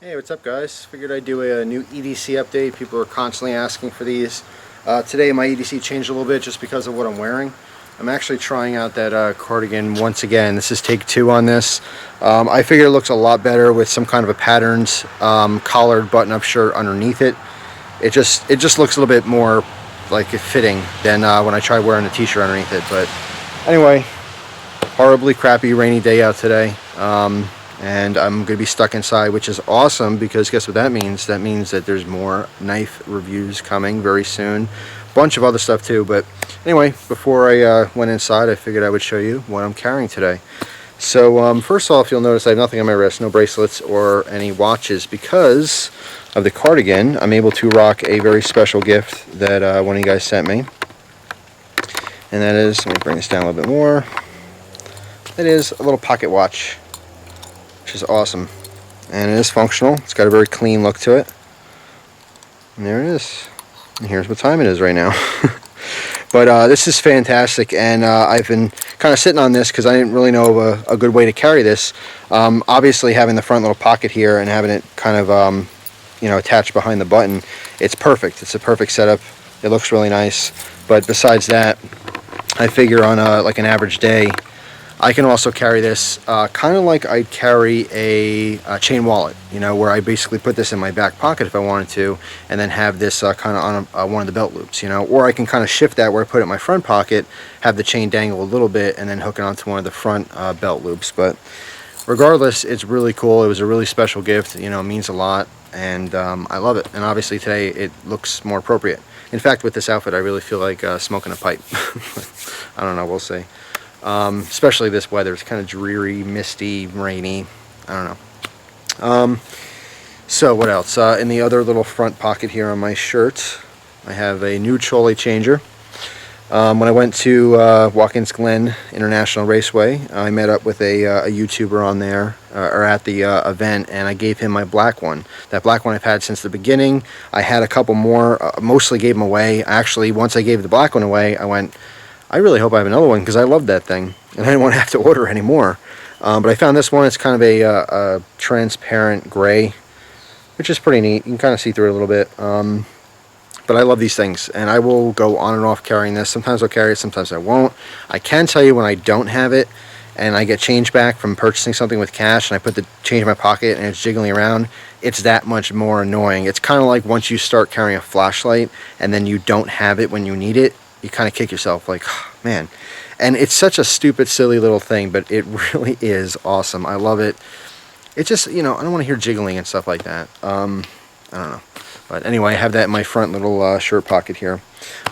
Hey, what's up guys? Figured I'd do a new EDC update. People are constantly asking for these. Today my EDC changed a little bit just because of what I'm wearing. I'm actually trying out that cardigan once again. This is take 2 on this. I figure it looks a lot better with some kind of a patterned collared button-up shirt underneath it. It just looks a little bit more like it fitting than when I tried wearing a t-shirt underneath it. But anyway, horribly crappy rainy day out today. And I'm going to be stuck inside, which is awesome because guess what that means? That means that there's more knife reviews coming very soon. Bunch of other stuff too, but anyway, before I went inside, I figured I would show you what I'm carrying today. So first off, you'll notice I have nothing on my wrist, no bracelets or any watches. Because of the cardigan, I'm able to rock a very special gift that one of you guys sent me. And that is, let me bring this down a little bit more. It is a little pocket watch, which is awesome, and it is functional. It's got a very clean look to it, and there it is. And here's what time it is right now. But this is fantastic, and I've been kind of sitting on this because I didn't really know of a good way to carry this. Obviously, having the front little pocket here and having it kind of attached behind the button, it's perfect. It's a perfect setup. It looks really nice. But besides that, I figure on like an average day, I can also carry this kind of like I'd carry a chain wallet, where I basically put this in my back pocket if I wanted to, and then have this kind of on one of the belt loops, or I can kind of shift that where I put it in my front pocket, have the chain dangle a little bit, and then hook it onto one of the front belt loops. But regardless, it's really cool. It was a really special gift, it means a lot, and I love it. And obviously today it looks more appropriate. In fact, with this outfit, I really feel like smoking a pipe. I don't know, we'll see. Especially this weather. It's kind of dreary, misty, rainy. I don't know. So what else? In the other little front pocket here on my shirt, I have a new trolley changer. When I went to Watkins Glen International Raceway, I met up with a YouTuber on there, or at the event, and I gave him my black one. That black one I've had since the beginning. I had a couple more, mostly gave them away. Actually, once I gave the black one away, I went, I really hope I have another one because I love that thing, and I didn't want to have to order anymore. But I found this one. It's kind of a transparent gray, which is pretty neat. You can kind of see through it a little bit. But I love these things, and I will go on and off carrying this. Sometimes I'll carry it, sometimes I won't. I can tell you when I don't have it, and I get change back from purchasing something with cash, and I put the change in my pocket, and it's jiggling around, it's that much more annoying. It's kind of like once you start carrying a flashlight, and then you don't have it when you need it, you kind of kick yourself like, oh, man. And it's such a stupid, silly little thing, but it really is awesome. I love it. It just, I don't want to hear jiggling and stuff like that. I don't know. But anyway, I have that in my front little shirt pocket here.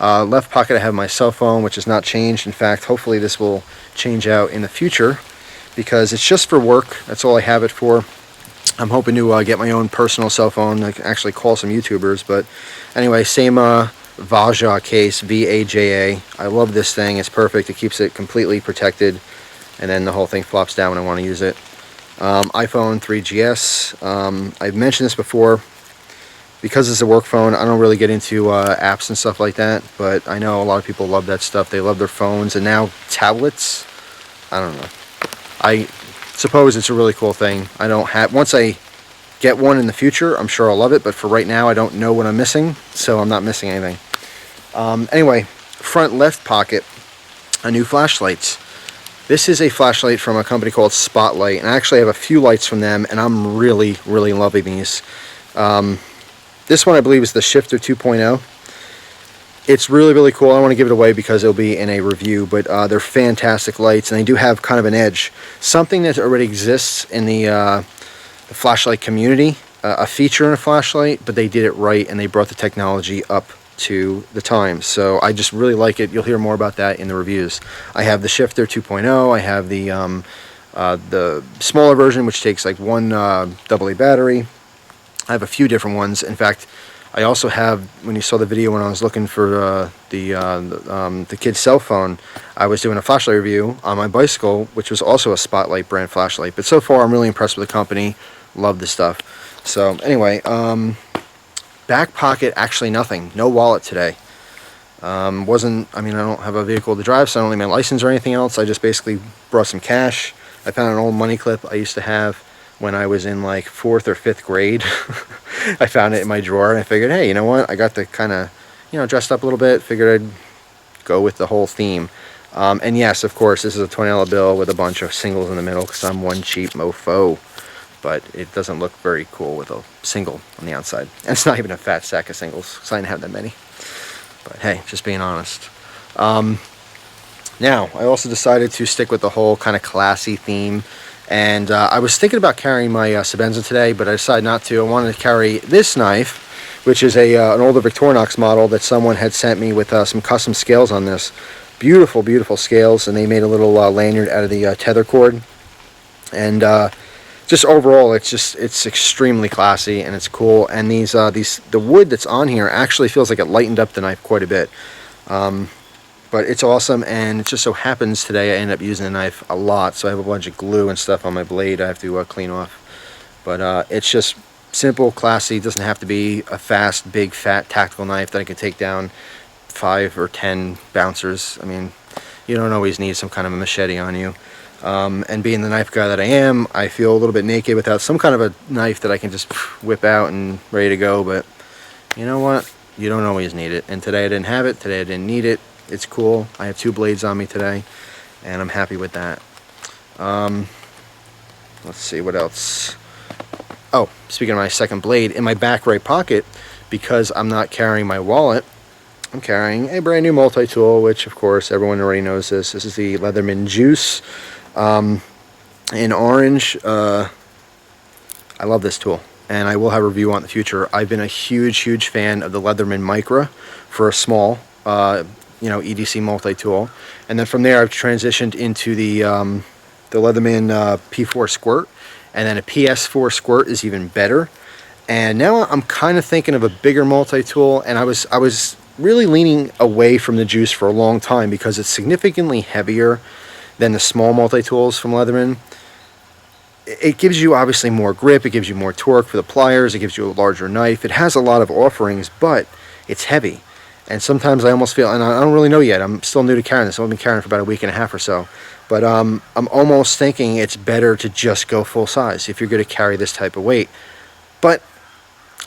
Left pocket, I have my cell phone, which is not changed. In fact, hopefully this will change out in the future because it's just for work. That's all I have it for. I'm hoping to get my own personal cell phone. I can actually call some YouTubers. But anyway, same Vaja case, V-A-J-A. I love this thing. It's perfect. It keeps it completely protected, and then the whole thing flops down when I want to use it. iPhone 3GS. I've mentioned this before. Because it's a work phone, I don't really get into apps and stuff like that, but I know a lot of people love that stuff. They love their phones, and now tablets. I don't know. I suppose it's a really cool thing. I don't have... Once I get one in the future, I'm sure I'll love it, but for right now, I don't know what I'm missing, so I'm not missing anything. Anyway, front left pocket, a new flashlight. This is a flashlight from a company called Spotlight, and I actually have a few lights from them, and I'm really, really loving these. This one I believe is the Shifter 2.0. It's really, really cool. I don't want to give it away because it'll be in a review, but they're fantastic lights, and they do have kind of an edge. Something that already exists in the flashlight community, a feature in a flashlight, but they did it right, and they brought the technology up to the times. So I just really like it. You'll hear more about that in the reviews. I have the Shifter 2.0. I have the smaller version, which takes like one AA battery. I have a few different ones. In fact, I also have, when you saw the video when I was looking for the kid's cell phone, I was doing a flashlight review on my bicycle, which was also a Spotlight brand flashlight. But so far, I'm really impressed with the company. Love this stuff. So anyway, back pocket, actually nothing. No wallet today. I don't have a vehicle to drive, so I don't need my license or anything else. I just basically brought some cash. I found an old money clip I used to have. when I was in like 4th or 5th grade. I found it in my drawer, and I figured, hey, you know what? I got to kind of, you know, dressed up a little bit. Figured I'd go with the whole theme. And yes, of course, this is a $20 bill with a bunch of singles in the middle because I'm one cheap mofo. But it doesn't look very cool with a single on the outside. And it's not even a fat stack of singles because I didn't have that many. But hey, just being honest. Now, I also decided to stick with the whole kind of classy theme. And I was thinking about carrying my Sebenza today, but I decided not to. I wanted to carry this knife, which is an older Victorinox model that someone had sent me with some custom scales on this. Beautiful, beautiful scales, and they made a little lanyard out of the tether cord. And just overall, it's extremely classy and it's cool. And the wood that's on here actually feels like it lightened up the knife quite a bit. But it's awesome, and it just so happens today I end up using the knife a lot, so I have a bunch of glue and stuff on my blade I have to clean off. But it's just simple, classy. It doesn't have to be a fast, big, fat tactical knife that I can take down 5 or 10 bouncers. I mean, you don't always need some kind of a machete on you. And being the knife guy that I am, I feel a little bit naked without some kind of a knife that I can just whip out and ready to go. But you know what? You don't always need it. And today I didn't have it. Today I didn't need it. It's cool. I have 2 blades on me today, and I'm happy with that. Let's see what else. Oh, speaking of my second blade, in my back right pocket, because I'm not carrying my wallet, I'm carrying a brand new multi-tool, which of course everyone already knows this. This is the Leatherman Juice in orange. I love this tool, and I will have a review on it in the future. I've been a huge fan of the Leatherman Micra for a small you know, EDC multi-tool, and then from there I've transitioned into the Leatherman P4 Squirt, and then a PS4 Squirt is even better. And now I'm kind of thinking of a bigger multi-tool, and I was really leaning away from the Juice for a long time because it's significantly heavier than the small multi-tools from Leatherman. It gives you obviously more grip, it gives you more torque for the pliers, it gives you a larger knife. It has a lot of offerings, but it's heavy. And sometimes I almost feel, and I don't really know yet, I'm still new to carrying this, I've been carrying it for about a week and a half or so, but I'm almost thinking it's better to just go full size if you're going to carry this type of weight. But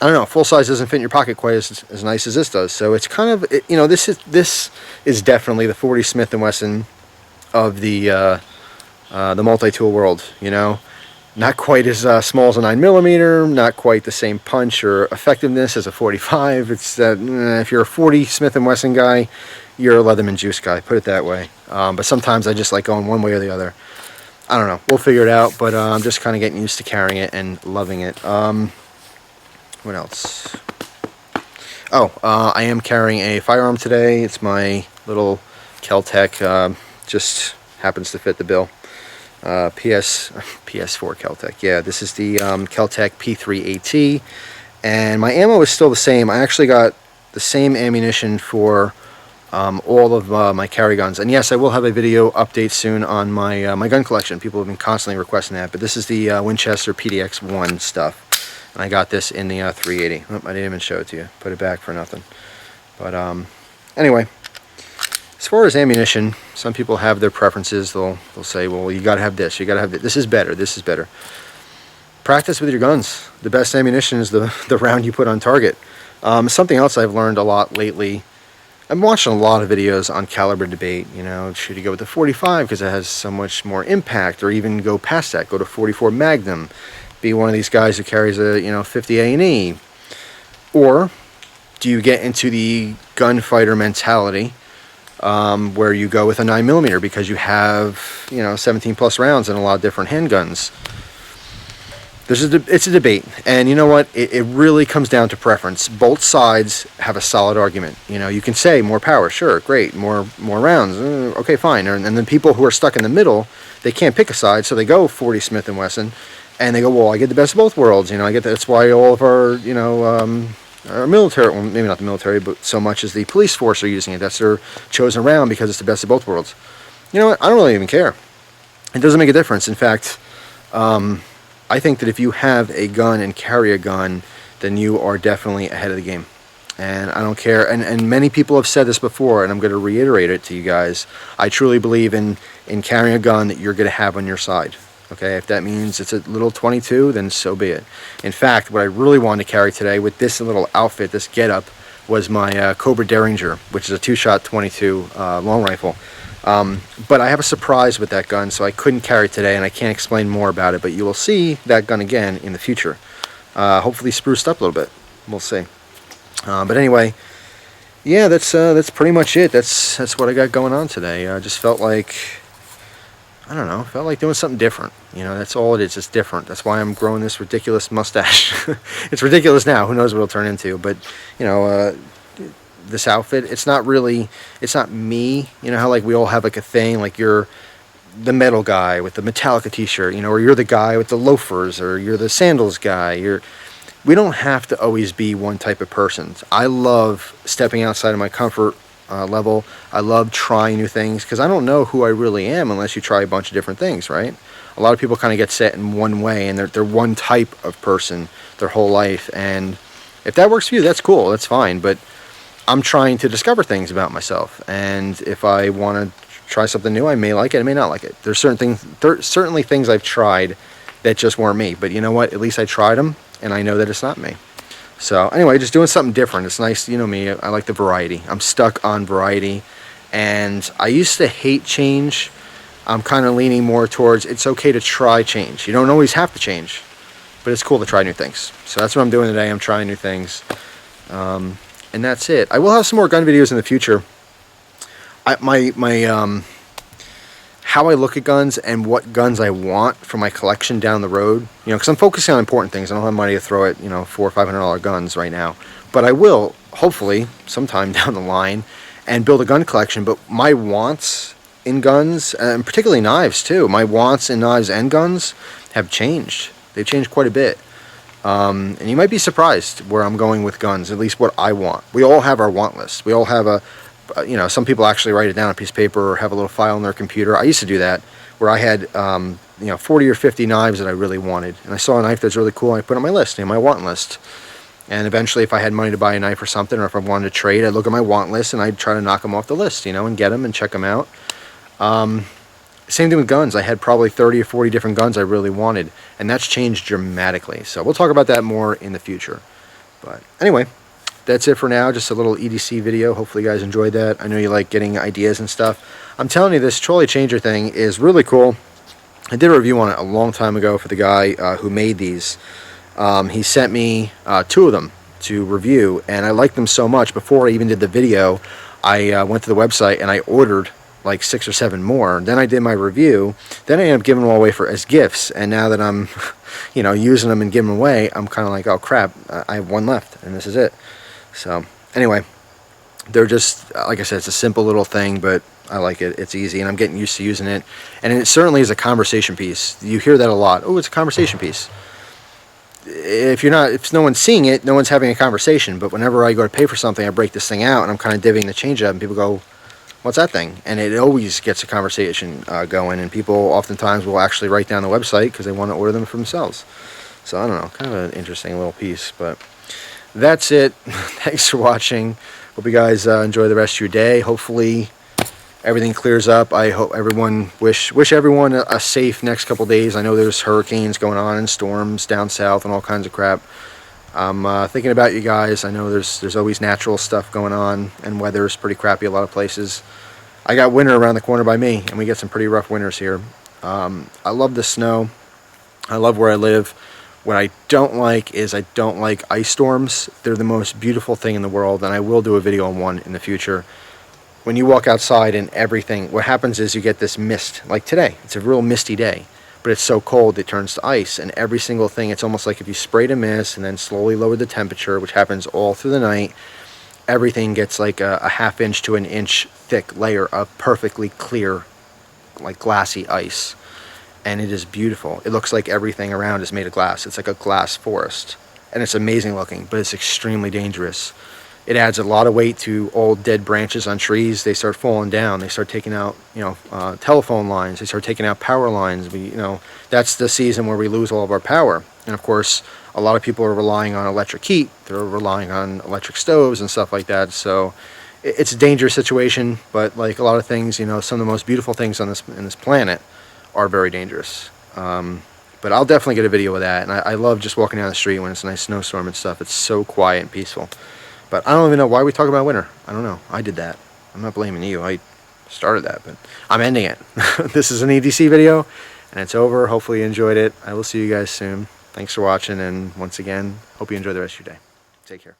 I don't know, full size doesn't fit in your pocket quite as nice as this does, so it's kind of, you know, this is definitely the 40 Smith & Wesson of the multi-tool world, you know. Not quite as small as a 9mm, not quite the same punch or effectiveness as a 45. It's if you're a 40 Smith & Wesson guy, you're a Leatherman Juice guy, put it that way. But sometimes I just like going one way or the other. I don't know, we'll figure it out, but I'm just kind of getting used to carrying it and loving it. What else? Oh, I am carrying a firearm today. It's my little Kel-Tec, just happens to fit the bill. PS4 Kel-Tec. Yeah, this is the Kel-Tec P3AT, and my ammo is still the same. I actually got the same ammunition for all of my carry guns, and yes, I will have a video update soon on my my gun collection. People have been constantly requesting that, but this is the Winchester PDX-1 stuff, and I got this in the 380. Oh, I didn't even show it to you. Put it back for nothing. But anyway. As far as ammunition, some people have their preferences. They'll say, well, you got to have this, you got to have this. This is better, this is better. Practice with your guns. The best ammunition is the round you put on target. Something else I've learned a lot lately, I'm watching a lot of videos on caliber debate. You know, should you go with the 45 because it has so much more impact, or even go past that, go to 44 Magnum, be one of these guys who carries a 50 A&E, or do you get into the gunfighter mentality? Where you go with a 9mm because you have 17 plus rounds and a lot of different handguns. It's a debate, and you know what, it really comes down to preference. Both sides have a solid argument. You can say more power, sure, great, more rounds, okay, fine. And then people who are stuck in the middle, they can't pick a side, so they go 40 Smith & Wesson, and they go, well, I get the best of both worlds. I get that's why all of our our military, well, maybe not the military, but so much as the police force are using it. That's their chosen round because it's the best of both worlds. You know what? I don't really even care. It doesn't make a difference. In fact, I think that if you have a gun and carry a gun, then you are definitely ahead of the game. And I don't care. And many people have said this before, and I'm going to reiterate it to you guys. I truly believe in carrying a gun that you're going to have on your side. Okay, if that means it's a little 22, then so be it. In fact, what I really wanted to carry today with this little outfit, this getup, was my Cobra Derringer, which is a 2-shot 22 long rifle. But I have a surprise with that gun, so I couldn't carry it today, and I can't explain more about it, but you will see that gun again in the future. Hopefully spruced up a little bit. We'll see. But anyway, yeah, that's pretty much it. That's what I got going on today. I just felt like, I don't know, felt like doing something different. You know, that's all it is. It's different. That's why I'm growing this ridiculous mustache. It's ridiculous now. Who knows what it'll turn into? But, you know, this outfit, it's not me. You know how like we all have like a thing, like you're the metal guy with the Metallica t-shirt, you know, or you're the guy with the loafers, or you're the sandals guy. We don't have to always be one type of person. I love stepping outside of my comfort level. I love trying new things because I don't know who I really am unless you try a bunch of different things, right? A lot of people kind of get set in one way, and they're one type of person their whole life, and if that works for you, that's cool, that's fine. But I'm trying to discover things about myself, and if I want to try something new, I may like it, I may not like it. There's certainly things I've tried that just weren't me, but you know what? At least I tried them, and I know that it's not me. So anyway, just doing something different. It's nice, you know me, I like the variety. I'm stuck on variety, and I used to hate change. I'm kind of leaning more towards it's okay to try change. You don't always have to change, but it's cool to try new things. So that's what I'm doing today. I'm trying new things, and that's it. I will have some more gun videos in the future. How I look at guns and what guns I want for my collection down the road, you know, because I'm focusing on important things. I don't have money to throw at, you know, $400 or $500 guns right now, but I will hopefully sometime down the line and build a gun collection. But my wants in guns, and particularly knives too, my wants in knives and guns have changed. They've changed quite a bit, and you might be surprised where I'm going with guns, at least what I want. We all have our want list. We all have you know, some people actually write it down on a piece of paper or have a little file on their computer. I used to do that, where I had, you know, 40 or 50 knives that I really wanted. And I saw a knife that's really cool, and I put it on my list, my want list. And eventually, if I had money to buy a knife or something, or if I wanted to trade, I'd look at my want list, and I'd try to knock them off the list, you know, and get them and check them out. Same thing with guns. I had probably 30 or 40 different guns I really wanted, and that's changed dramatically. So we'll talk about that more in the future. But anyway, that's it for now. Just a little EDC video. Hopefully you guys enjoyed that. I know you like getting ideas and stuff. I'm telling you, this trolley changer thing is really cool. I did a review on it a long time ago for the guy who made these. He sent me 2 of them to review, and I liked them so much. Before I even did the video, I went to the website and I ordered like 6 or 7 more. Then I did my review. Then I ended up giving them all away as gifts. And now that I'm, you know, using them and giving them away, I'm kind of like, oh crap, I have 1 left, and this is it. So anyway, they're just, like I said, it's a simple little thing, but I like it. It's easy, and I'm getting used to using it. And it certainly is a conversation piece. You hear that a lot. Oh, it's a conversation piece. If no one's seeing it, no one's having a conversation. But whenever I go to pay for something, I break this thing out, and I'm kind of divvying the change up, and people go, what's that thing? And it always gets a conversation going, and people oftentimes will actually write down the website because they want to order them for themselves. So I don't know, kind of an interesting little piece, but that's it. Thanks for watching. Hope you guys enjoy the rest of your day. Hopefully everything clears up. I hope everyone wish everyone a safe next couple days. I know there's hurricanes going on and storms down south and all kinds of crap. I'm thinking about you guys. I know there's always natural stuff going on, and weather is pretty crappy a lot of places. I got winter around the corner by me, and we get some pretty rough winters here. I love the snow. I love where I live. What I don't like is I don't like ice storms. They're the most beautiful thing in the world, and I will do a video on one in the future. When you walk outside and everything, what happens is you get this mist. Like today, it's a real misty day, but it's so cold it turns to ice, and every single thing, it's almost like if you sprayed a mist and then slowly lowered the temperature, which happens all through the night, everything gets like a ½ inch to 1 inch thick layer of perfectly clear, like glassy ice. And it is beautiful. It looks like everything around is made of glass. It's like a glass forest, and it's amazing looking, but it's extremely dangerous. It adds a lot of weight to old dead branches on trees. They start falling down. They start taking out, you know, telephone lines. They start taking out power lines. You know, that's the season where we lose all of our power. And of course, a lot of people are relying on electric heat. They're relying on electric stoves and stuff like that. So it's a dangerous situation. But like a lot of things, you know, some of the most beautiful things on in this planet are very dangerous. But I'll definitely get a video of that. And I love just walking down the street when it's a nice snowstorm and stuff. It's so quiet and peaceful. But I don't even know why we talk about winter. I don't know. I did that. I'm not blaming you. I started that, but I'm ending it. This is an EDC video, and it's over. Hopefully you enjoyed it. I will see you guys soon. Thanks for watching, and once again, hope you enjoy the rest of your day. Take care.